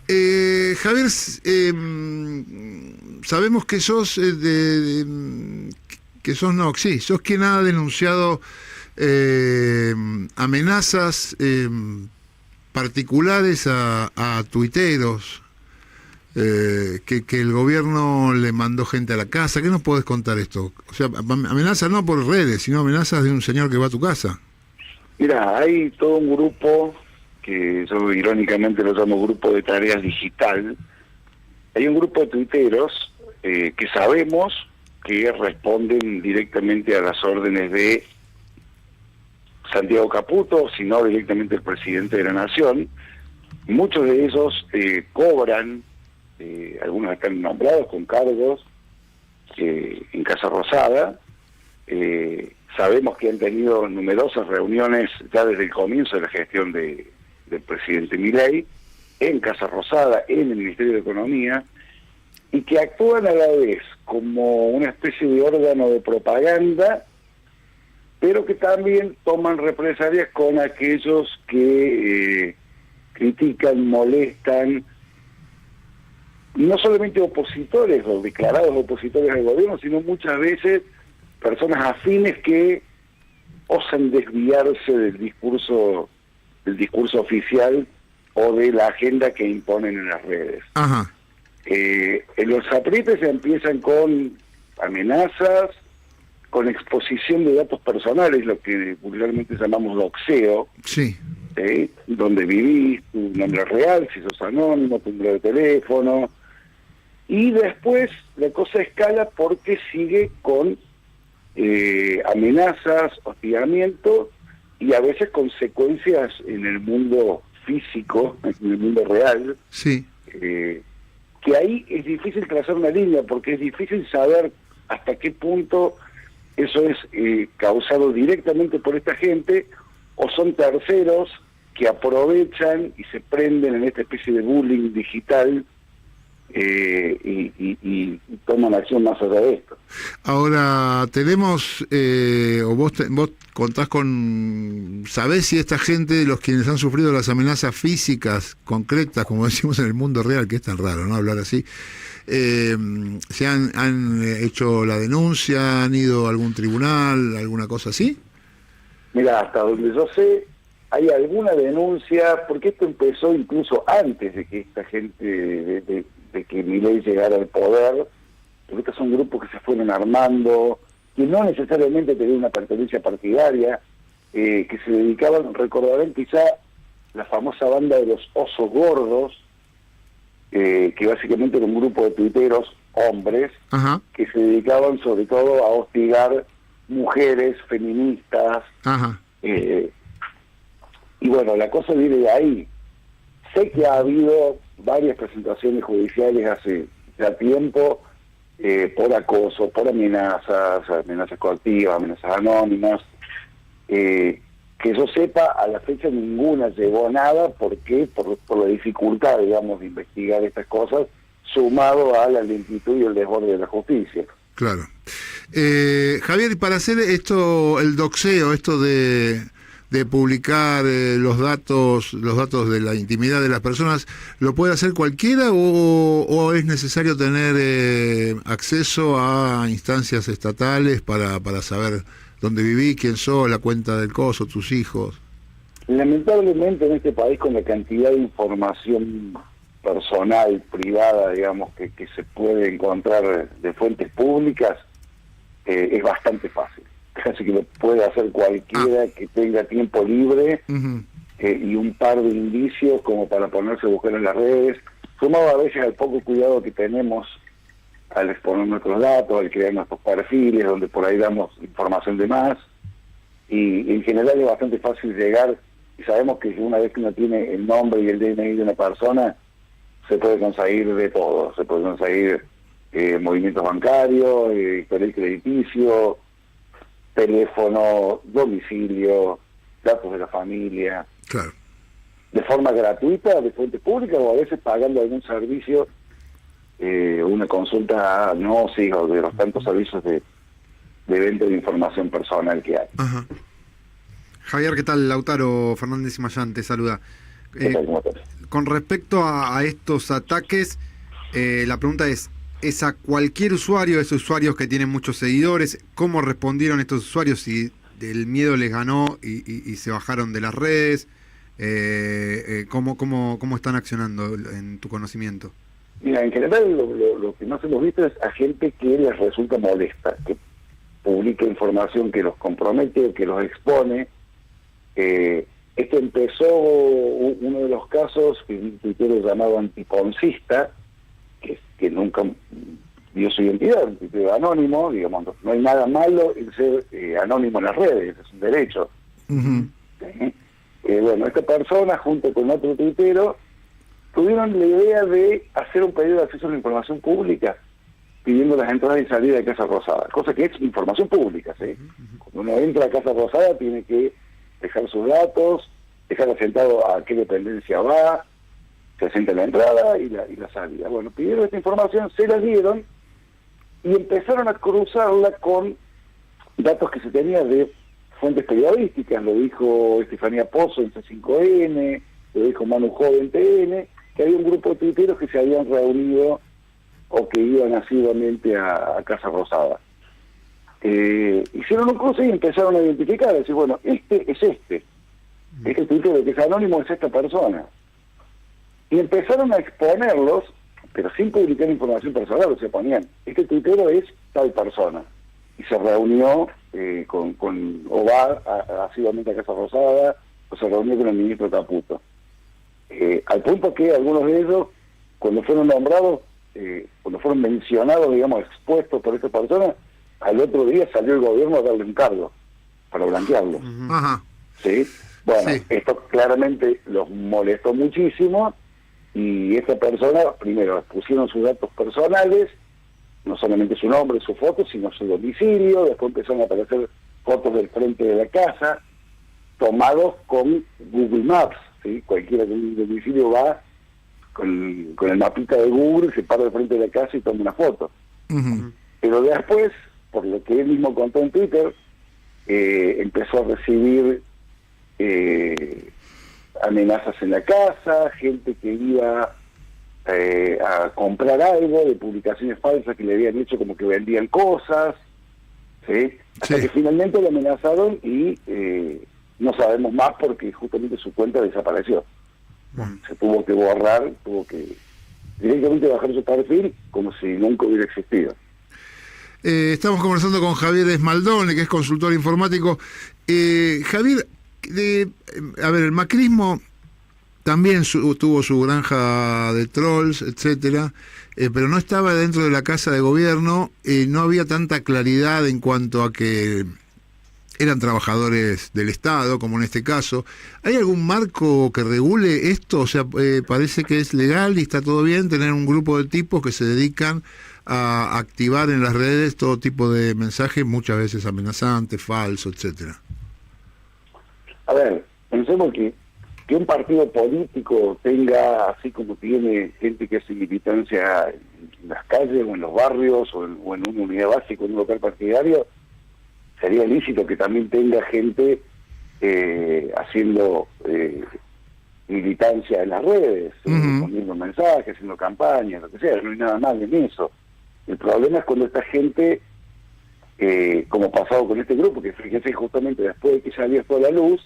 Javier, sabemos que sos sos quien ha denunciado amenazas particulares a tuiteros, que el gobierno le mandó gente a la casa. ¿Qué nos podés contar esto? O sea, amenazas no por redes, sino amenazas de un señor que va a tu casa. Mira, hay todo un grupo que yo irónicamente lo llamo grupo de tareas digital. Hay un grupo de tuiteros que sabemos que responden directamente a las órdenes de Santiago Caputo, sino directamente el presidente de la Nación. Muchos de ellos cobran, algunos están nombrados con cargos en Casa Rosada. Sabemos que han tenido numerosas reuniones ya desde el comienzo de la gestión del presidente Milei, en Casa Rosada, en el Ministerio de Economía, y que actúan a la vez como una especie de órgano de propaganda, pero que también toman represalias con aquellos que critican, molestan, no solamente opositores o declarados opositores al gobierno, sino muchas veces personas afines que osan desviarse del discurso oficial o de la agenda que imponen en las redes. Ajá. En los aprietes se empiezan con amenazas, con exposición de datos personales, lo que vulgarmente llamamos doxeo. Sí. Donde vivís, tu nombre real, si sos anónimo, tu número de teléfono. Y después la cosa escala porque sigue con amenazas, hostigamiento y a veces consecuencias en el mundo físico, en el mundo real. Sí. Que ahí es difícil trazar una línea porque es difícil saber hasta qué punto eso es causado directamente por esta gente o son terceros que aprovechan y se prenden en esta especie de bullying digital y toman acción más allá de esto. Ahora, tenemos, o vos contás con, ¿sabés si esta gente, los quienes han sufrido las amenazas físicas concretas, como decimos en el mundo real, que es tan raro, ¿no?, hablar así, se han hecho la denuncia, han ido a algún tribunal, alguna cosa así? Mira, hasta donde yo sé, hay alguna denuncia, porque esto empezó incluso antes de que esta gente, de que Milei llegara al poder, porque estos son grupos que se fueron armando, que no necesariamente tenían una pertenencia partidaria, que se dedicaban, recordarán quizá la famosa banda de los osos gordos, que básicamente era un grupo de tuiteros, hombres, Ajá. que se dedicaban sobre todo a hostigar mujeres, feministas. Ajá. Y bueno, la cosa viene de ahí. Sé que ha habido varias presentaciones judiciales hace ya tiempo por acoso, por amenazas coactivas, amenazas anónimas. Que yo sepa, a la fecha ninguna llegó a nada. ¿Por qué? Por la dificultad, digamos, de investigar estas cosas, sumado a la lentitud y el desborde de la justicia. Claro. Javier, y para hacer esto, el doxeo, esto de publicar los datos de la intimidad de las personas, ¿lo puede hacer cualquiera o es necesario tener acceso a instancias estatales para saber dónde viví, quién sos, la cuenta del coso, tus hijos? Lamentablemente en este país, con la cantidad de información personal, privada, digamos, que se puede encontrar de fuentes públicas, es bastante fácil. Casi que lo puede hacer cualquiera que tenga tiempo libre. Uh-huh. Y un par de indicios como para ponerse a buscar en las redes, sumado a veces al poco cuidado que tenemos al exponer nuestros datos, al crear nuestros perfiles, donde por ahí damos información de más, y en general es bastante fácil llegar, y sabemos que una vez que uno tiene el nombre y el DNI de una persona, se puede conseguir de todo, se puede conseguir movimientos bancarios, historial crediticio, teléfono, domicilio, datos de la familia. Claro. De forma gratuita, de fuente pública, o a veces pagando algún servicio, una consulta a Gnosis o de los tantos servicios de venta de información personal que hay. Ajá. Javier, ¿qué tal? Lautaro Fernández Mayán te saluda. Con respecto a estos ataques, la pregunta es a cualquier usuario, esos usuarios que tienen muchos seguidores, ¿cómo respondieron estos usuarios? Si el miedo les ganó y se bajaron de las redes, ¿cómo están accionando en tu conocimiento? Mira, en general lo que más hemos visto es a gente que les resulta molesta, que publica información que los compromete o que los expone. Esto empezó, uno de los casos, que un tuitero llamado Antiponcista, que nunca dio su identidad, un tuitero anónimo, digamos, no hay nada malo en ser anónimo en las redes, es un derecho. Uh-huh. Bueno, esta persona, junto con otro tuitero, tuvieron la idea de hacer un pedido de acceso a la información pública, pidiendo las entradas y salidas de Casa Rosada, cosa que es información pública, ¿sí? Cuando uno entra a Casa Rosada tiene que dejar sus datos, dejar asentado a qué dependencia va, se asienta la entrada y la salida. Bueno, pidieron esta información, se la dieron y empezaron a cruzarla con datos que se tenían de fuentes periodísticas. Lo dijo Estefanía Pozo en C5N, lo dijo Manu Joven TN, que había un grupo de tuiteros que se habían reunido o que iban asiduamente a Casa Rosada. Hicieron un cruce y empezaron a identificar, decir, bueno, este tuitero que es anónimo es esta persona. Y empezaron a exponerlos, pero sin publicar información personal, o sea, ponían, este tuitero es tal persona. Y se reunió o va asiduamente a Casa Rosada, o se reunió con el ministro Caputo. Al punto que algunos de ellos, cuando fueron nombrados, cuando fueron mencionados, digamos, expuestos por esta persona, al otro día salió el gobierno a darle un cargo para blanquearlo. Ajá. ¿Sí? Bueno, sí. Esto claramente los molestó muchísimo y esta persona, primero, pusieron sus datos personales, no solamente su nombre, su foto, sino su domicilio, después empezaron a aparecer fotos del frente de la casa, tomados con Google Maps, ¿sí? Cualquiera con un domicilio va con el mapita de Google, se para al frente de la casa y toma una foto. Uh-huh. Pero después, por lo que él mismo contó en Twitter, empezó a recibir amenazas en la casa, gente que iba a comprar algo de publicaciones falsas que le habían hecho como que vendían cosas, ¿sí? Hasta que finalmente lo amenazaron y no sabemos más porque justamente su cuenta desapareció. Se tuvo que borrar, tuvo que directamente bajar su perfil como si nunca hubiera existido. Estamos conversando con Javier Esmaldone, que es consultor informático. Javier, el macrismo también tuvo su granja de trolls, etcétera, pero no estaba dentro de la casa de gobierno, no había tanta claridad en cuanto a que eran trabajadores del Estado, como en este caso. ¿Hay algún marco que regule esto? O sea, parece que es legal y está todo bien tener un grupo de tipos que se dedican a activar en las redes todo tipo de mensajes, muchas veces amenazantes, falsos, etcétera. A ver, pensemos que un partido político tenga, así como tiene gente que hace militancia en las calles o en los barrios o en una unidad básica, en un local partidario, sería lícito que también tenga gente haciendo militancia en las redes, poniendo mensajes, haciendo campañas, lo que sea, no hay nada mal en eso. El problema es cuando esta gente, como pasado con este grupo, que fíjense justamente después de que salió esto a la luz,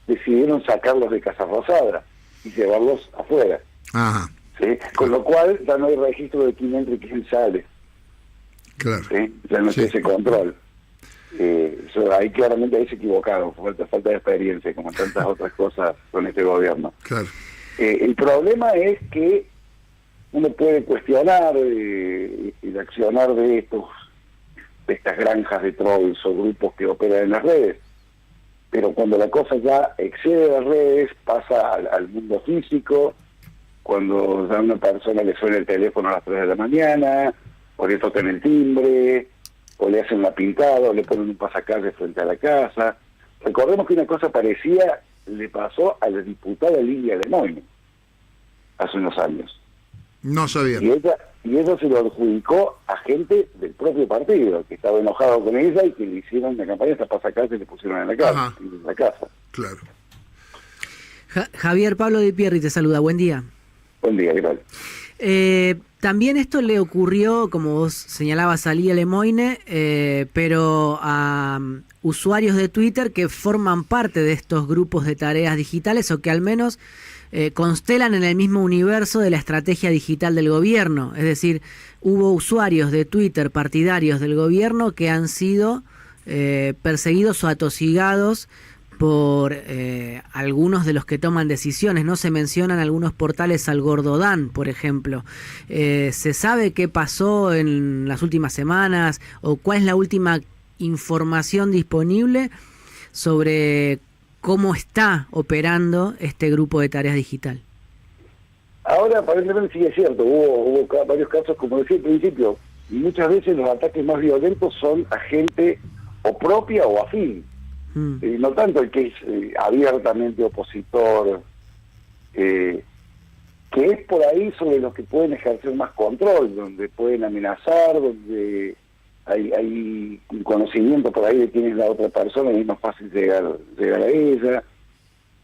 decidieron sacarlos de Casa Rosada y llevarlos afuera. Ajá. ¿Sí? Con lo cual ya no hay registro de quién entra y quién sale. Claro. ¿Sí? Ya no hay ese control. Ahí claramente ahí se equivocaron, falta de experiencia, como tantas otras cosas con este gobierno. Claro. El problema es que uno puede cuestionar el accionar de estas granjas de trolls o grupos que operan en las redes, pero cuando la cosa ya excede las redes, pasa al mundo físico, cuando a una persona le suena el teléfono a las 3 de la mañana, o le tocan el timbre, o le hacen una pintada, o le ponen un pasacalle frente a la casa. Recordemos que una cosa parecida le pasó a la diputada Lilia Lemoyne hace unos años. No sabía. Y ella se lo adjudicó a gente del propio partido, que estaba enojado con ella y que le hicieron la campaña hasta pasacalle y le pusieron en la casa. Ajá. En la casa. Claro. Javier, Pablo Di Pierri te saluda, buen día. Buen día, ¿qué tal? También esto le ocurrió, como vos señalabas, a Lía Lemoine, pero a usuarios de Twitter que forman parte de estos grupos de tareas digitales o que al menos constelan en el mismo universo de la estrategia digital del gobierno. Es decir, hubo usuarios de Twitter partidarios del gobierno que han sido perseguidos o atosigados por algunos de los que toman decisiones. No se mencionan algunos portales al Gordodán, por ejemplo. ¿Se sabe qué pasó en las últimas semanas o cuál es la última información disponible sobre cómo está operando este grupo de tareas digital? Ahora aparentemente sí es cierto, hubo varios casos, como decía al principio, y muchas veces los ataques más violentos son a gente o propia o afín. No tanto el que es abiertamente opositor, que es por ahí sobre los que pueden ejercer más control, donde pueden amenazar, donde hay un conocimiento por ahí de quién es la otra persona y es más fácil llegar a ella.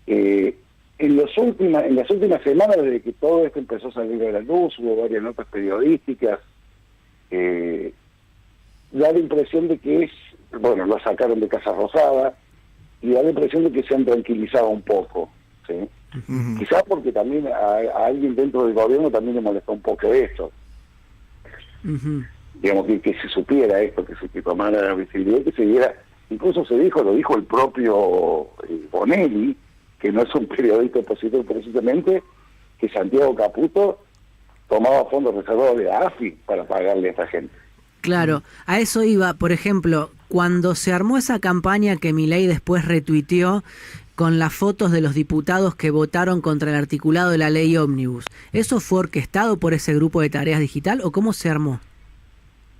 En las últimas semanas, desde que todo esto empezó a salir a la luz, hubo varias notas periodísticas, da la impresión de que lo sacaron de Casa Rosada, y da la impresión de que se han tranquilizado un poco, ¿sí? Uh-huh. Quizás porque también a alguien dentro del gobierno también le molestó un poco esto. Uh-huh. Digamos, que se supiera esto, que se tomara la visibilidad, que se diera, incluso lo dijo el propio Bonelli, que no es un periodista opositor precisamente, que Santiago Caputo tomaba fondos reservados de AFI para pagarle a esta gente. Claro, a eso iba. Por ejemplo, cuando se armó esa campaña que Milei después retuiteó con las fotos de los diputados que votaron contra el articulado de la ley Ómnibus, ¿eso fue orquestado por ese grupo de tareas digital o cómo se armó?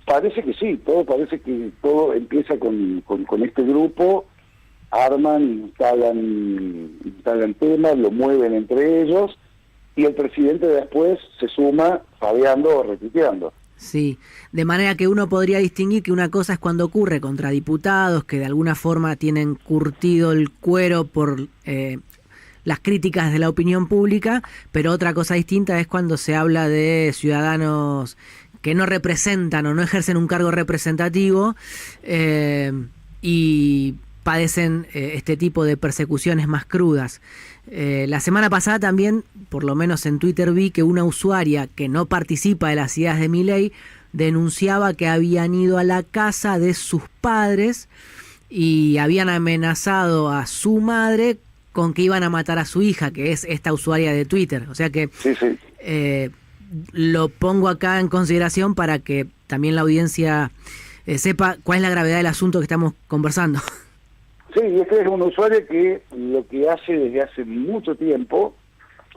Parece que sí, parece que todo empieza con este grupo, arman, instalan temas, lo mueven entre ellos y el presidente después se suma fabeando o retuiteando. Sí, de manera que uno podría distinguir que una cosa es cuando ocurre contra diputados que de alguna forma tienen curtido el cuero por las críticas de la opinión pública, pero otra cosa distinta es cuando se habla de ciudadanos que no representan o no ejercen un cargo representativo y padecen este tipo de persecuciones más crudas. La semana pasada también, por lo menos en Twitter, vi que una usuaria que no participa de las ideas de Milei denunciaba que habían ido a la casa de sus padres y habían amenazado a su madre con que iban a matar a su hija, que es esta usuaria de Twitter. O sea que sí. Lo pongo acá en consideración para que también la audiencia sepa cuál es la gravedad del asunto que estamos conversando. Sí, y este es un usuario que lo que hace desde hace mucho tiempo,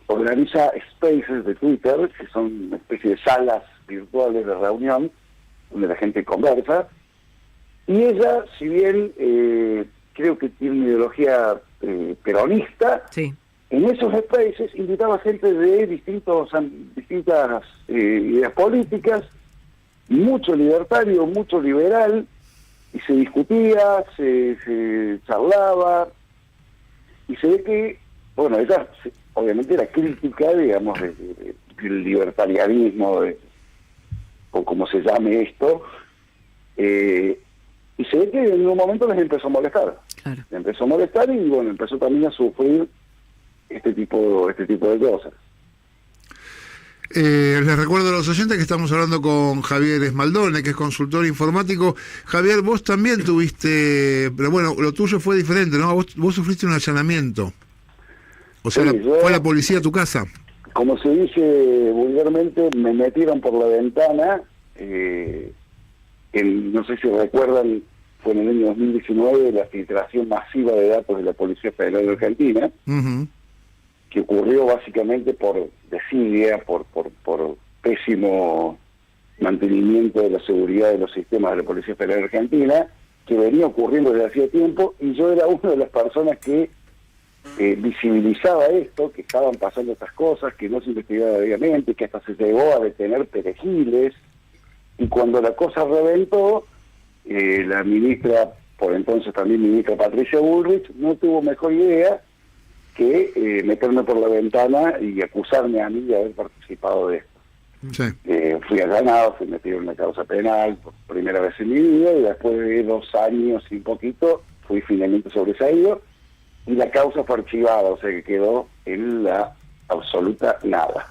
organiza spaces de Twitter, que son una especie de salas virtuales de reunión, donde la gente conversa, y ella, si bien creo que tiene una ideología peronista, sí, en esos spaces invitaba gente de distintas ideas políticas, mucho libertario, mucho liberal, y se discutía, se charlaba, y se ve que, ella obviamente era crítica, digamos, del libertarianismo, o como se llame esto, y se ve que en un momento les empezó a molestar. Claro. Les empezó a molestar y empezó también a sufrir este tipo de cosas. Les recuerdo a los oyentes que estamos hablando con Javier Esmaldone, que es consultor informático. Javier, vos también tuviste, pero lo tuyo fue diferente, ¿no? Vos sufriste un allanamiento. O sea, sí, fue la policía a tu casa. Como se dice vulgarmente, me metieron por la ventana. No sé si recuerdan, fue en el año 2019 la filtración masiva de datos de la Policía Federal de Argentina. Uh-huh. Que ocurrió básicamente por desidia, por pésimo mantenimiento de la seguridad de los sistemas de la Policía Federal de Argentina, que venía ocurriendo desde hacía tiempo, y yo era una de las personas que visibilizaba esto, que estaban pasando estas cosas, que no se investigaba debidamente, que hasta se llegó a detener perejiles, y cuando la cosa reventó, la ministra, por entonces también ministra Patricia Bullrich, no tuvo mejor idea que meterme por la ventana y acusarme a mí de haber participado de esto. Sí. Fui allanado, fui metido en una causa penal por primera vez en mi vida, y después de 2 años y poquito fui finalmente sobreseído y la causa fue archivada, o sea que quedó en la absoluta nada.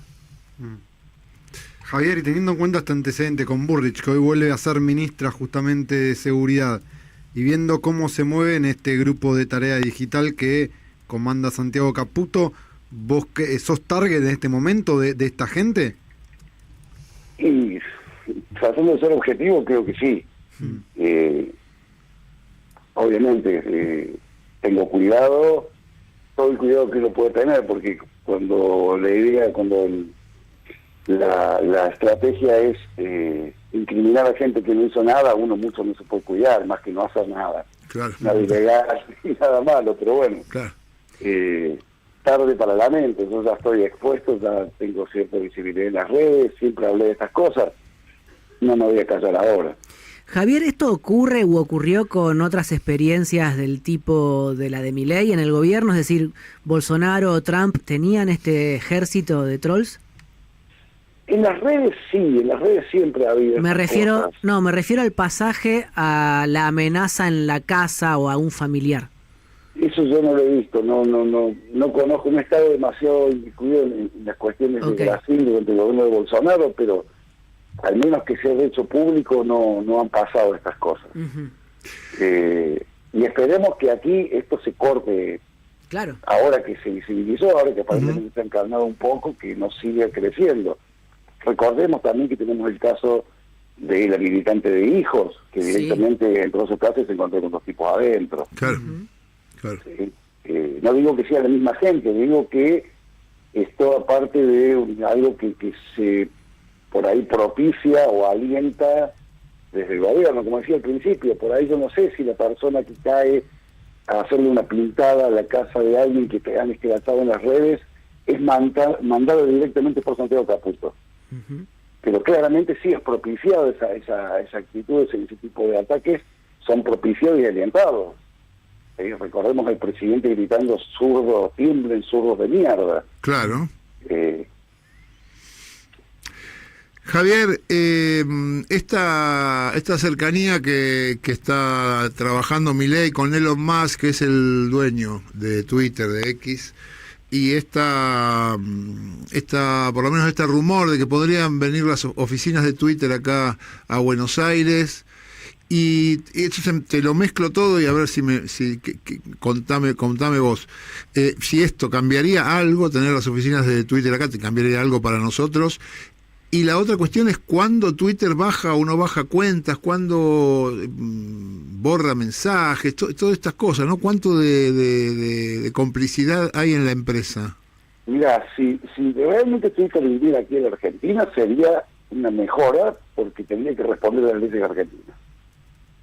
Javier, y teniendo en cuenta este antecedente con Burrich, que hoy vuelve a ser ministra justamente de Seguridad, y viendo cómo se mueve en este grupo de tarea digital que comanda Santiago Caputo, ¿vos sos target en este momento de esta gente? Y tratando de ser objetivo, creo que sí. Obviamente, tengo cuidado, todo el cuidado que uno puede tener, porque cuando la estrategia es incriminar a gente que no hizo nada, uno mucho no se puede cuidar, más que no hacer nada. Claro. Nada ilegal y nada malo, pero bueno. Claro. Tarde para la mente, yo ya estoy expuesto, ya tengo cierta visibilidad en las redes, siempre hablé de estas cosas, no me voy a callar ahora. Javier, ¿esto ocurre u ocurrió con otras experiencias del tipo de la de Milei en el gobierno? Es decir, ¿Bolsonaro o Trump tenían este ejército de trolls? En las redes sí, en las redes siempre ha habido. Me refiero al pasaje a la amenaza en la casa o a un familiar. Eso yo no lo he visto, no conozco, no he estado demasiado incluido en las cuestiones de Brasil durante el gobierno de Bolsonaro, pero al menos que sea de hecho público no han pasado estas cosas. Y esperemos que aquí esto se corte. Claro. Ahora que se visibilizó, ahora que aparentemente se ha encarnado un poco, que no siga creciendo. Recordemos también que tenemos el caso de la militante de Hijos, que directamente entró a su casa y se encontró con 2 tipos adentro. Claro. Claro. No digo que sea la misma gente, digo que esto aparte de algo que se por ahí propicia o alienta desde el gobierno, como decía al principio. Por ahí yo no sé si la persona que cae a hacerle una pintada a la casa de alguien que te han escrachado en las redes es mandado directamente por Santiago Caputo. Pero claramente sí es propiciado esa actitud, ese tipo de ataques son propiciados y alientados. Recordemos al presidente gritando zurdos, tiemblen zurdos de mierda. Claro. Javier, esta cercanía que está trabajando Milei con Elon Musk, que es el dueño de Twitter, de X, y por lo menos este rumor de que podrían venir las oficinas de Twitter acá a Buenos Aires, y eso te lo mezclo todo y a ver contame vos, si esto cambiaría algo, tener las oficinas de Twitter acá, te cambiaría algo para nosotros. Y la otra cuestión es cuándo Twitter baja o no baja cuentas, cuándo borra mensajes, todas estas cosas, ¿no? ¿Cuánto de complicidad hay en la empresa? Mira, si realmente Twitter viviera aquí en la Argentina sería una mejora, porque tendría que responder a las leyes argentinas.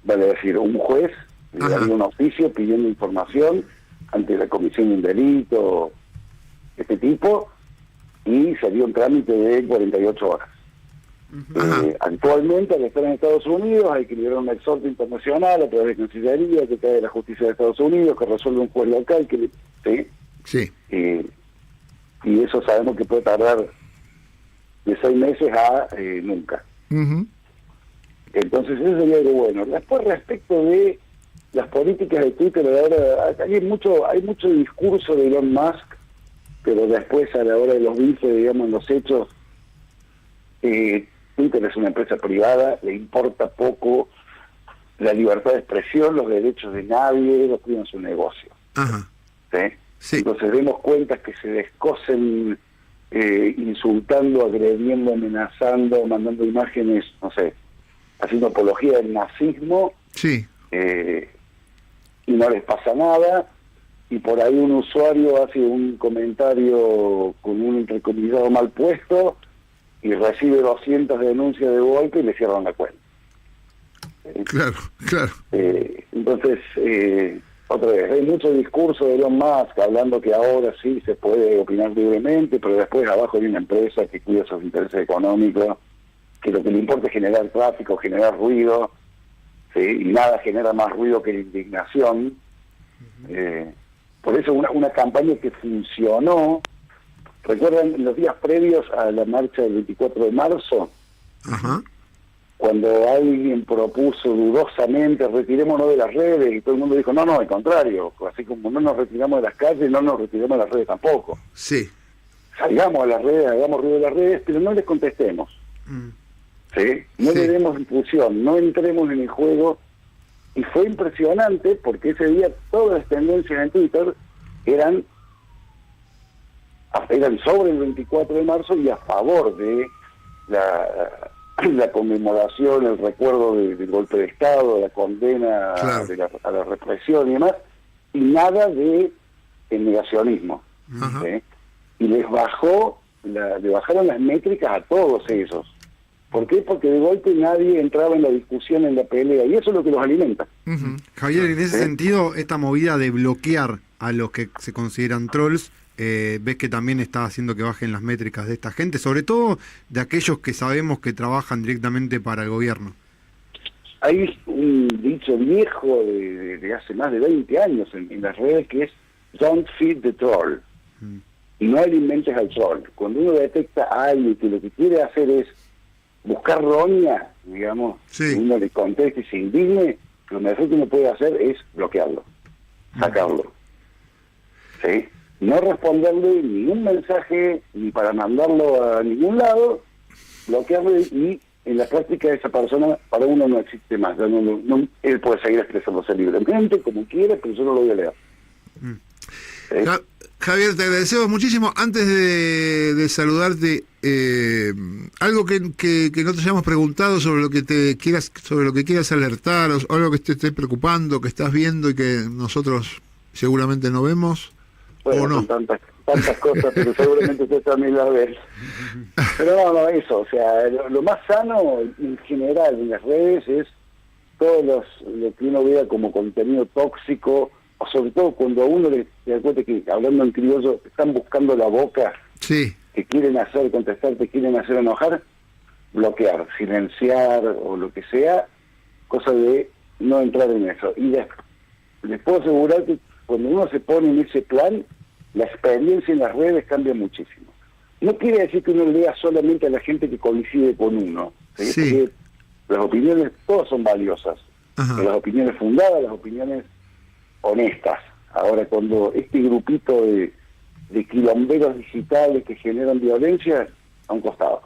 Vale decir, un juez le daría un oficio pidiendo información ante la comisión de un delito, este tipo, y sería un trámite de 48 horas. Actualmente, al estar en Estados Unidos, hay que liberar un exhorto internacional a través de Cancillería, que cae de la justicia de Estados Unidos, que resuelve un juez local, Sí. Y eso sabemos que puede tardar de 6 meses a nunca. Entonces eso sería algo bueno. Después, respecto de las políticas de Twitter, ahora hay mucho discurso de Elon Musk, pero después a la hora de los bices, digamos, los hechos, Twitter es una empresa privada, le importa poco la libertad de expresión, los derechos de nadie, los cuidan su negocio. ¿Sí? Entonces vemos cuentas que se descosen insultando, agrediendo, amenazando, mandando imágenes, no sé, haciendo apología del nazismo, y no les pasa nada. Y por ahí un usuario hace un comentario con un entrecomillado mal puesto y recibe 200 denuncias de golpe y le cierran la cuenta. Claro. Entonces, otra vez, hay mucho discurso de Elon Musk hablando que ahora sí se puede opinar libremente, pero después abajo hay una empresa que cuida sus intereses económicos, que lo que le importa es generar tráfico, generar ruido, y nada genera más ruido que la indignación. Por eso una campaña que funcionó. ¿Recuerdan los días previos a la marcha del 24 de marzo? Ajá. Cuando alguien propuso dudosamente retirémonos de las redes y todo el mundo dijo no, al contrario, así como no nos retiramos de las calles, no nos retiramos de las redes tampoco. Sí. Salgamos a las redes, hagamos ruido de las redes, pero no les contestemos. ¿Sí? No Sí. le demos difusión, no entremos en el juego. Y fue impresionante porque ese día todas las tendencias en Twitter eran sobre el 24 de marzo y a favor de la conmemoración, el recuerdo del golpe de Estado, la condena Claro. a la represión y demás, y nada de el negacionismo. Ajá. ¿Sí? Y le bajaron las métricas a todos esos. ¿Por qué? Porque de golpe nadie entraba en la discusión, en la pelea, y eso es lo que los alimenta. Ujú. Javier, en ese ¿Sí? sentido, esta movida de bloquear a los que se consideran trolls, ves que también está haciendo que bajen las métricas de esta gente, sobre todo de aquellos que sabemos que trabajan directamente para el gobierno. Hay un dicho viejo de hace más de 20 años en las redes que es "Don't feed the troll", y no alimentes al troll. Cuando uno detecta a alguien que lo que quiere hacer es buscar roña, digamos, Sí. que uno le conteste y se indigne, lo mejor que uno puede hacer es bloquearlo, sacarlo. ¿Sí? No responderle ningún mensaje ni para mandarlo a ningún lado, bloquearlo, y en la práctica esa persona para uno no existe más. Ya él puede seguir expresándose libremente como quiera, pero yo no lo voy a leer. ¿Sí? Javier, te agradecemos muchísimo. Antes de saludarte, algo que no te hayamos preguntado sobre lo que quieras alertar, o algo que te esté preocupando, que estás viendo y que nosotros seguramente no vemos, Bueno, o no. son tantas cosas, pero seguramente usted también las ve. Pero no, eso, o sea, lo más sano en general en las redes es todo lo que uno vea como contenido tóxico, o sobre todo cuando a uno le da cuenta que, hablando en criollo, están buscando la boca, Sí. que quieren hacer contestar, te quieren hacer enojar, bloquear, silenciar o lo que sea, cosa de no entrar en eso. Y les puedo asegurar que cuando uno se pone en ese plan, la experiencia en las redes cambia muchísimo. No quiere decir que uno lea solamente a la gente que coincide con uno. ¿Sí? Sí. Porque las opiniones todas son valiosas. Ajá. Las opiniones fundadas, las opiniones honestas. Ahora, cuando este grupito de quilomberos digitales que generan violencia, a un costado.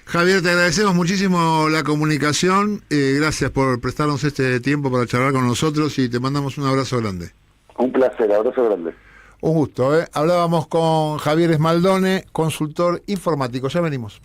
Javier, te agradecemos muchísimo la comunicación. Gracias por prestarnos este tiempo para charlar con nosotros y te mandamos un abrazo grande. Un placer, abrazo grande. Un gusto, ¿eh? Hablábamos con Javier Esmaldone, consultor informático. Ya venimos.